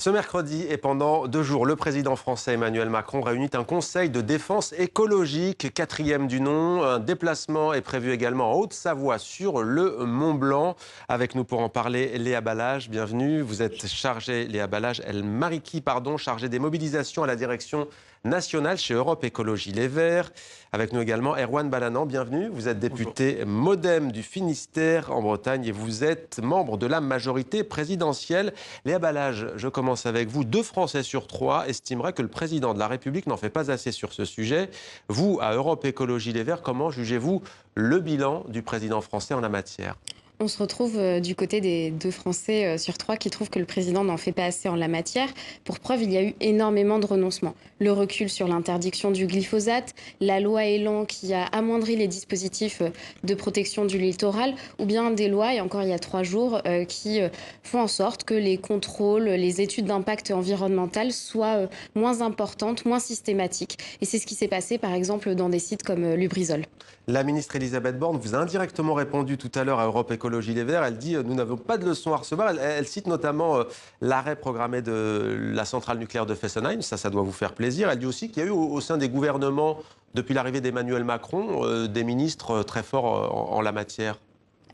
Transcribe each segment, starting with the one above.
Ce mercredi et pendant 2 jours, le président français Emmanuel Macron réunit un conseil de défense écologique, quatrième du nom. Un déplacement est prévu également en Haute-Savoie sur le Mont-Blanc. Avec nous pour en parler, Léa Balage, bienvenue. Vous êtes chargée, Léa Balage, chargée des mobilisations à la direction nationale chez Europe Écologie Les Verts. Avec nous également Erwan Balanant, bienvenue. Vous êtes député MoDem du Finistère en Bretagne et vous êtes membre de la majorité présidentielle. Léa Balage, je commence avec vous. 2 Français sur 3 estimeraient que le président de la République n'en fait pas assez sur ce sujet. Vous, à Europe Écologie Les Verts, comment jugez-vous le bilan du président français en la matière ? On se retrouve du côté des 2 Français sur 3 qui trouvent que le président n'en fait pas assez en la matière. Pour preuve, il y a eu énormément de renoncements. Le recul sur l'interdiction du glyphosate, la loi Elan qui a amoindri les dispositifs de protection du littoral, ou bien des lois, et encore il y a 3 jours, qui font en sorte que les contrôles, les études d'impact environnemental soient moins importantes, moins systématiques. Et c'est ce qui s'est passé, par exemple, dans des sites comme Lubrizol. La ministre Elisabeth Borne vous a indirectement répondu tout à l'heure à Europe Écologie Les Verts. Elle dit « Nous n'avons pas de leçons à recevoir ». Elle cite notamment l'arrêt programmé de la centrale nucléaire de Fessenheim. Ça doit vous faire plaisir. Elle dit aussi qu'il y a eu au sein des gouvernements, depuis l'arrivée d'Emmanuel Macron, des ministres très forts en la matière.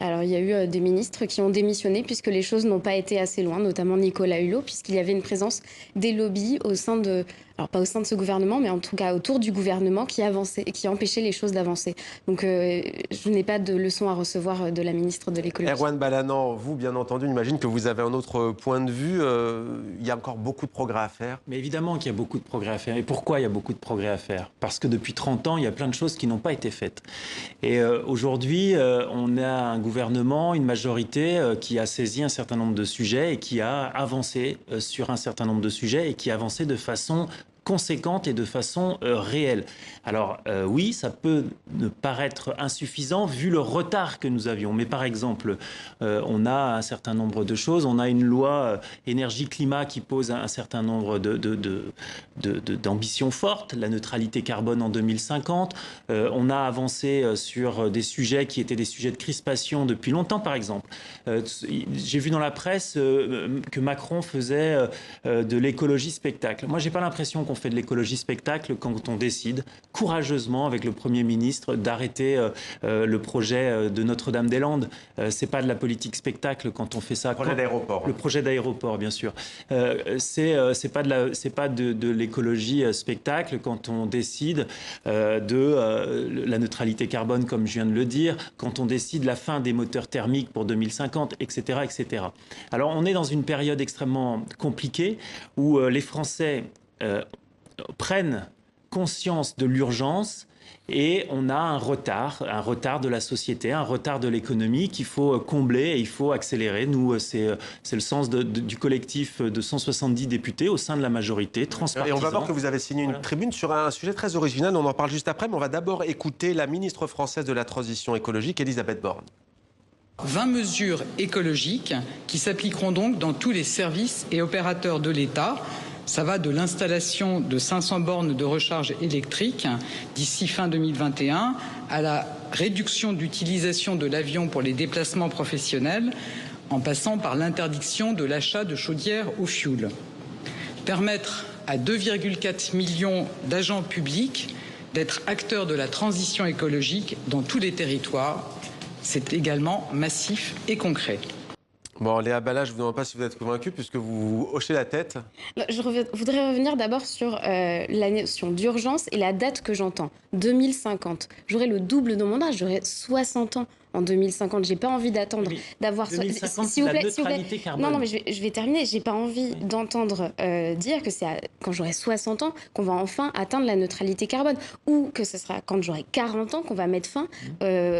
Alors, il y a eu des ministres qui ont démissionné puisque les choses n'ont pas été assez loin, notamment Nicolas Hulot, puisqu'il y avait une présence des lobbies au sein de... Alors, pas au sein de ce gouvernement, mais en tout cas autour du gouvernement qui empêchait les choses d'avancer. Donc, je n'ai pas de leçon à recevoir de la ministre de l'écologie. Erwan Balanant, vous, bien entendu, j'imagine que vous avez un autre point de vue. Il y a encore beaucoup de progrès à faire. Mais évidemment qu'il y a beaucoup de progrès à faire. Et pourquoi il y a beaucoup de progrès à faire ? Parce que depuis 30 ans, il y a plein de choses qui n'ont pas été faites. Et aujourd'hui, on a un gouvernement, une majorité qui a saisi un certain nombre de sujets et qui a avancé sur un certain nombre de sujets et qui a avancé de façon conséquente et de façon réelle. Alors oui, ça peut ne paraître insuffisant vu le retard que nous avions. Mais par exemple, on a un certain nombre de choses. On a une loi énergie-climat qui pose un certain nombre d'ambitions fortes. La neutralité carbone en 2050. On a avancé sur des sujets qui étaient des sujets de crispation depuis longtemps, par exemple. J'ai vu dans la presse que Macron faisait de l'écologie spectacle. Moi, j'ai pas l'impression qu'on fait de l'écologie spectacle quand on décide courageusement avec le Premier ministre d'arrêter le projet de Notre-Dame-des-Landes. C'est pas de la politique spectacle quand on fait ça. Le projet d'aéroport. Le projet d'aéroport, bien sûr. C'est pas de l'écologie spectacle quand on décide de la neutralité carbone, comme je viens de le dire, quand on décide la fin des moteurs thermiques pour 2050, etc., etc. Alors, on est dans une période extrêmement compliquée où les Français prennent conscience de l'urgence et on a un retard de la société, un retard de l'économie qu'il faut combler et il faut accélérer. Nous, c'est le sens du collectif de 170 députés au sein de la majorité transpartisane. Et on va voir que vous avez signé une tribune sur un sujet très original, on en parle juste après, mais on va d'abord écouter la ministre française de la Transition écologique, Elisabeth Borne. 20 mesures écologiques qui s'appliqueront donc dans tous les services et opérateurs de l'État. Ça va de l'installation de 500 bornes de recharge électrique d'ici fin 2021 à la réduction d'utilisation de l'avion pour les déplacements professionnels, en passant par l'interdiction de l'achat de chaudières au fioul. Permettre à 2,4 millions d'agents publics d'être acteurs de la transition écologique dans tous les territoires, c'est également massif et concret. Bon, Léa Balage, je ne vous demande pas si vous êtes convaincue, puisque vous hochez la tête. Je voudrais revenir d'abord sur la notion d'urgence et la date que j'entends. 2050. J'aurai le double de mon âge, j'aurai 60 ans en 2050. J'ai pas envie d'attendre, d'avoir... 2050, c'est la neutralité carbone. Non, mais je vais terminer. J'ai pas envie d'entendre dire que c'est quand j'aurai 60 ans qu'on va enfin atteindre la neutralité carbone. Ou que ce sera quand j'aurai 40 ans qu'on va mettre fin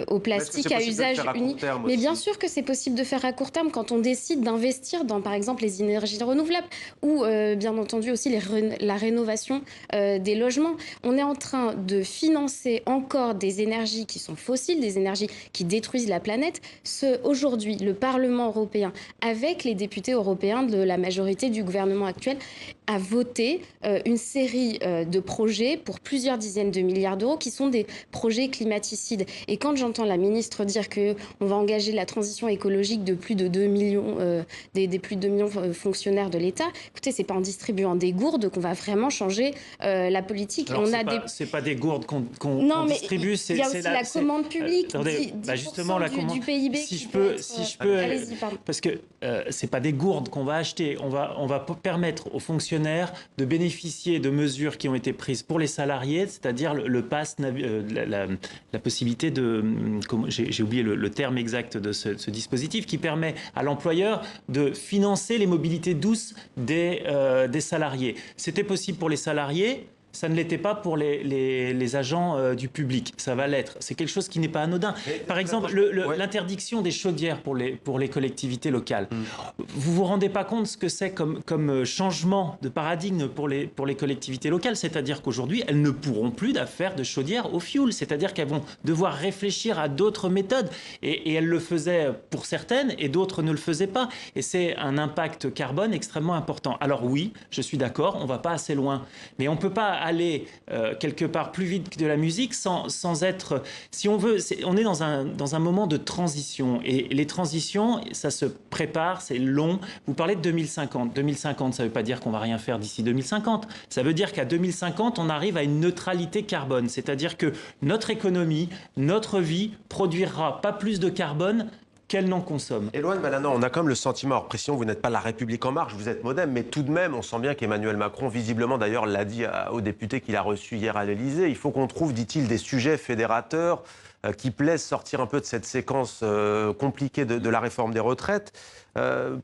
au plastique à usage unique. Mais bien sûr que c'est possible de faire à court terme quand on décide d'investir dans, par exemple, les énergies renouvelables ou, bien entendu, aussi la rénovation des logements. On est en train de financer encore des énergies qui sont fossiles, des énergies qui détruisent détruisent la planète. Aujourd'hui, le Parlement européen, avec les députés européens de la majorité du gouvernement actuel, a voté une série de projets pour plusieurs dizaines de milliards d'euros qui sont des projets climaticides. Et quand j'entends la ministre dire qu'on va engager la transition écologique de plus de 2 millions, des plus de 2 millions de fonctionnaires de l'État, écoutez, c'est pas en distribuant des gourdes qu'on va vraiment changer la politique. Alors, c'est pas des gourdes qu'on distribue, il y a aussi la commande publique, justement, du PIB. Si je peux, parce que c'est pas des gourdes qu'on va acheter, on va permettre aux fonctionnaires de bénéficier de mesures qui ont été prises pour les salariés, c'est-à-dire le pass, la possibilité de, j'ai oublié le terme exact de ce dispositif, qui permet à l'employeur de financer les mobilités douces des salariés. C'était possible pour les salariés. Ça ne l'était pas pour les agents du public. Ça va l'être. C'est quelque chose qui n'est pas anodin. Par exemple, l'interdiction des chaudières pour les collectivités locales. Vous vous rendez pas compte ce que c'est comme changement de paradigme pour les collectivités locales. C'est-à-dire qu'aujourd'hui, elles ne pourront plus faire de chaudières au fioul. C'est-à-dire qu'elles vont devoir réfléchir à d'autres méthodes. Et elles le faisaient pour certaines et d'autres ne le faisaient pas. Et c'est un impact carbone extrêmement important. Alors oui, je suis d'accord, on ne va pas assez loin. Mais on ne peut pas aller quelque part plus vite que de la musique sans être... Si on veut, on est dans un moment de transition. Et les transitions, ça se prépare, c'est long. Vous parlez de 2050. 2050, ça ne veut pas dire qu'on ne va rien faire d'ici 2050. Ça veut dire qu'à 2050, on arrive à une neutralité carbone. C'est-à-dire que notre économie, notre vie produira pas plus de carbone qu'elle n'en consomme. Éloigne Balanant, on a comme le sentiment, hors pression, vous n'êtes pas la République en marche, vous êtes modem, mais tout de même, on sent bien qu'Emmanuel Macron, visiblement d'ailleurs, l'a dit aux députés qu'il a reçus hier à l'Élysée, il faut qu'on trouve, dit-il, des sujets fédérateurs qui plaisent sortir un peu de cette séquence compliquée de la réforme des retraites.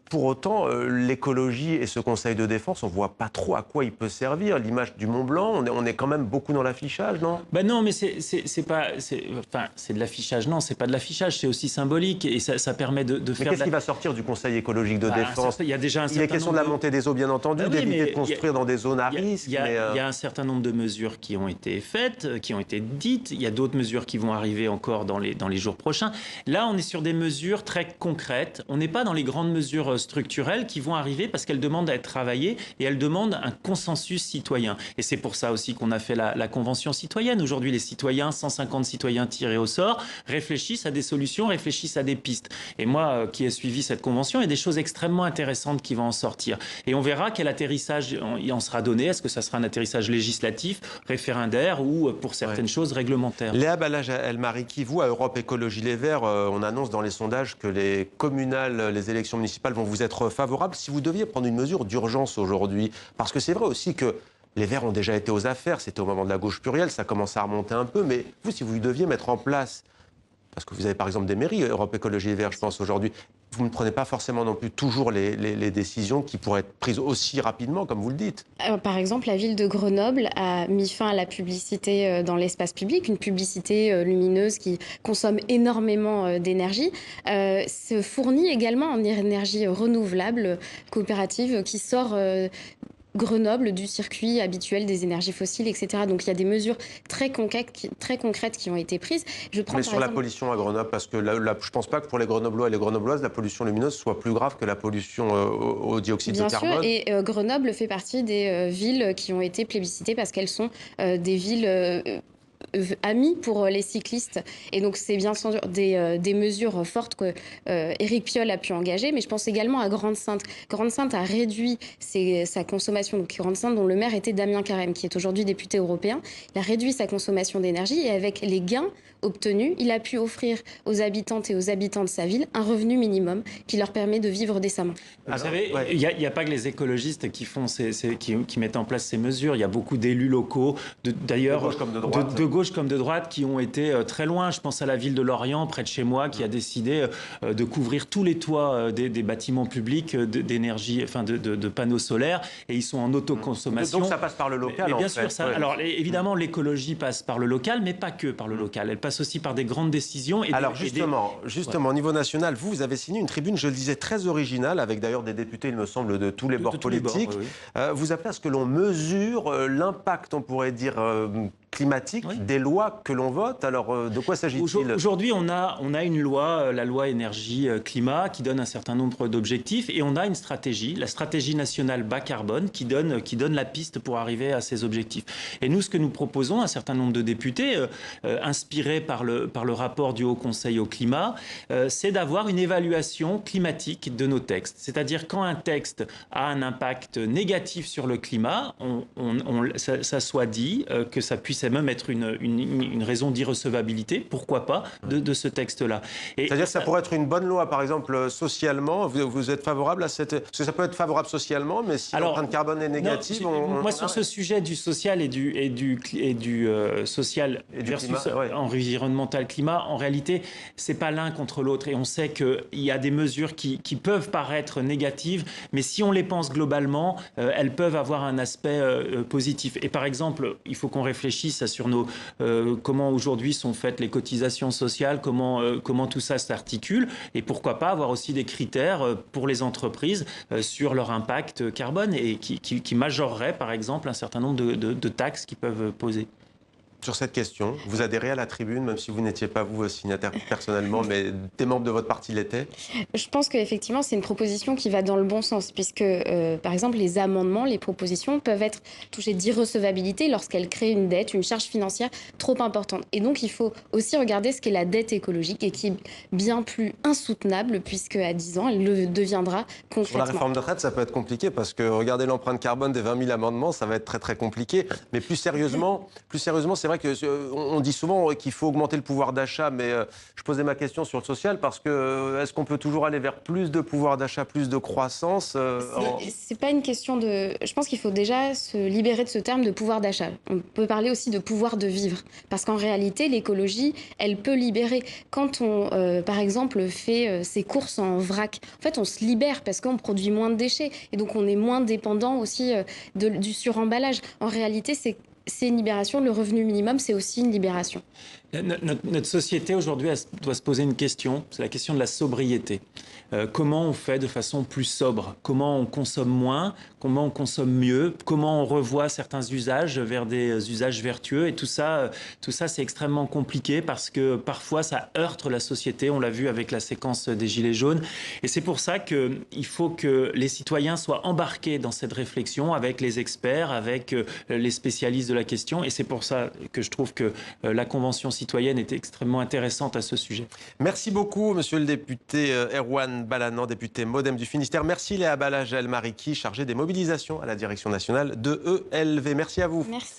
Pour autant, l'écologie et ce Conseil de défense, on ne voit pas trop à quoi il peut servir. L'image du Mont Blanc, on est quand même beaucoup dans l'affichage, non ? Ben non, mais c'est de l'affichage. Non, c'est pas de l'affichage, c'est aussi symbolique et ça permet de faire. Mais qu'est-ce qui va sortir du Conseil écologique de défense ? Il y a déjà il est question de la montée des eaux, bien entendu, d'éviter de construire dans des zones à risque. Il y a un certain nombre de mesures qui ont été faites, qui ont été dites. Il y a d'autres mesures qui vont arriver encore dans les jours prochains. Là, on est sur des mesures très concrètes. On n'est pas dans les grandes mesures structurelles qui vont arriver parce qu'elles demandent à être travaillées et elles demandent un consensus citoyen. Et c'est pour ça aussi qu'on a fait la Convention citoyenne. Aujourd'hui, les citoyens, 150 citoyens tirés au sort, réfléchissent à des solutions, réfléchissent à des pistes. Et moi, qui ai suivi cette convention, il y a des choses extrêmement intéressantes qui vont en sortir. Et on verra quel atterrissage il en sera donné. Est-ce que ça sera un atterrissage législatif, référendaire ou, pour certaines choses, réglementaires ? Léa Balaj-El-Mariki, vous, à Europe Écologie Les Verts, on annonce dans les sondages que les communales, les élections municipales vont vous être favorables. Si vous deviez prendre une mesure d'urgence aujourd'hui, parce que c'est vrai aussi que les Verts ont déjà été aux affaires, c'était au moment de la gauche plurielle, ça commence à remonter un peu, mais vous, si vous deviez mettre en place, parce que vous avez par exemple des mairies, Europe Écologie Les Verts, je pense aujourd'hui, vous ne prenez pas forcément non plus toujours les décisions qui pourraient être prises aussi rapidement, comme vous le dites. Par exemple, la ville de Grenoble a mis fin à la publicité dans l'espace public, une publicité lumineuse qui consomme énormément d'énergie, se fournit également en énergie renouvelable, coopérative, qui sort Grenoble du circuit habituel des énergies fossiles, etc. Donc il y a des mesures très concrètes qui ont été prises. Mais sur la pollution à Grenoble, parce que je ne pense pas que pour les Grenoblois et les Grenobloises, la pollution lumineuse soit plus grave que la pollution au dioxyde de carbone. Bien sûr, et Grenoble fait partie des villes qui ont été plébiscitées parce qu'elles sont des villes amis pour les cyclistes. Et donc, c'est bien sûr des mesures fortes que Éric Piolle a pu engager, mais je pense également à Grande-Synthe. Grande-Synthe a réduit sa consommation. Donc, Grande-Synthe, dont le maire était Damien Carême, qui est aujourd'hui député européen, il a réduit sa consommation d'énergie et avec les gains obtenus, il a pu offrir aux habitantes et aux habitants de sa ville un revenu minimum qui leur permet de vivre décemment. Vous savez, il n'y a pas que les écologistes qui mettent en place ces mesures. Il y a beaucoup d'élus locaux, d'ailleurs, de gauche comme de droite, qui ont été très loin. Je pense à la ville de Lorient, près de chez moi, qui a décidé de couvrir tous les toits des bâtiments publics d'énergie, enfin de panneaux solaires, et ils sont en autoconsommation. Donc ça passe par le local, mais bien en sûr, fait. Alors évidemment, l'écologie passe par le local, mais pas que par le local. Elle passe aussi par des grandes décisions. Alors justement, au niveau national, vous avez signé une tribune, je le disais, très originale, avec d'ailleurs des députés, il me semble, de tous les bords politiques. Oui. Vous appelez à ce que l'on mesure l'impact, on pourrait dire, climatique, des lois que l'on vote. Alors, de quoi s'agit-il? Aujourd'hui, on a une loi, la loi énergie-climat, qui donne un certain nombre d'objectifs, et on a une stratégie, la stratégie nationale bas carbone, qui donne la piste pour arriver à ces objectifs. Et nous, ce que nous proposons, un certain nombre de députés, inspirés par le rapport du Haut Conseil au climat, c'est d'avoir une évaluation climatique de nos textes. C'est-à-dire, quand un texte a un impact négatif sur le climat, ça soit dit, que ça puisse même être une raison d'irrecevabilité, pourquoi pas, de ce texte-là. C'est-à-dire que ça pourrait être une bonne loi, par exemple, socialement. Vous êtes favorable à cette... Parce que ça peut être favorable socialement, mais si l'empreinte carbone est négative... Moi, sur ce sujet du social et du social versus environnemental climat, en réalité, c'est pas l'un contre l'autre. Et on sait qu'il y a des mesures qui peuvent paraître négatives, mais si on les pense globalement, elles peuvent avoir un aspect positif. Et par exemple, il faut qu'on réfléchisse sur comment aujourd'hui sont faites les cotisations sociales, comment tout ça s'articule, et pourquoi pas avoir aussi des critères pour les entreprises sur leur impact carbone et qui majoreraient par exemple un certain nombre de taxes qui peuvent poser. Sur cette question, vous adhérez à la tribune, même si vous n'étiez pas vous signataire personnellement, mais des membres de votre parti l'étaient? Je pense qu'effectivement, c'est une proposition qui va dans le bon sens, puisque, par exemple, les amendements, les propositions peuvent être touchées d'irrecevabilité lorsqu'elles créent une dette, une charge financière trop importante. Et donc, il faut aussi regarder ce qu'est la dette écologique et qui est bien plus insoutenable, puisque à 10 ans, elle le deviendra concrètement. Sur la réforme de retraite, ça peut être compliqué, parce que regarder l'empreinte carbone des 20 000 amendements, ça va être très très compliqué. Mais plus sérieusement, c'est vrai qu'on dit souvent qu'il faut augmenter le pouvoir d'achat, mais je posais ma question sur le social parce que est-ce qu'on peut toujours aller vers plus de pouvoir d'achat, plus de croissance C'est pas une question de... Je pense qu'il faut déjà se libérer de ce terme de pouvoir d'achat. On peut parler aussi de pouvoir de vivre, parce qu'en réalité, l'écologie, elle peut libérer. Quand on, par exemple, fait ses courses en vrac, en fait, on se libère parce qu'on produit moins de déchets et donc on est moins dépendant aussi du suremballage. En réalité, c'est une libération. Le revenu minimum, c'est aussi une libération. Notre société aujourd'hui doit se poser une question, c'est la question de la sobriété. Comment on fait de façon plus sobre? Comment on consomme moins? Comment on consomme mieux? Comment on revoit certains usages vers des usages vertueux? Et tout ça c'est extrêmement compliqué parce que parfois ça heurte la société. On l'a vu avec la séquence des Gilets jaunes. Et c'est pour ça qu'il faut que les citoyens soient embarqués dans cette réflexion avec les experts, avec les spécialistes de la question. Et c'est pour ça que je trouve que la Convention citoyenne est extrêmement intéressante à ce sujet. Merci beaucoup, monsieur le député Erwan Balanant, député MoDem du Finistère. Merci Léa Balagel-Mariki, chargée des mobilisations à la direction nationale de ELV. Merci à vous. Merci.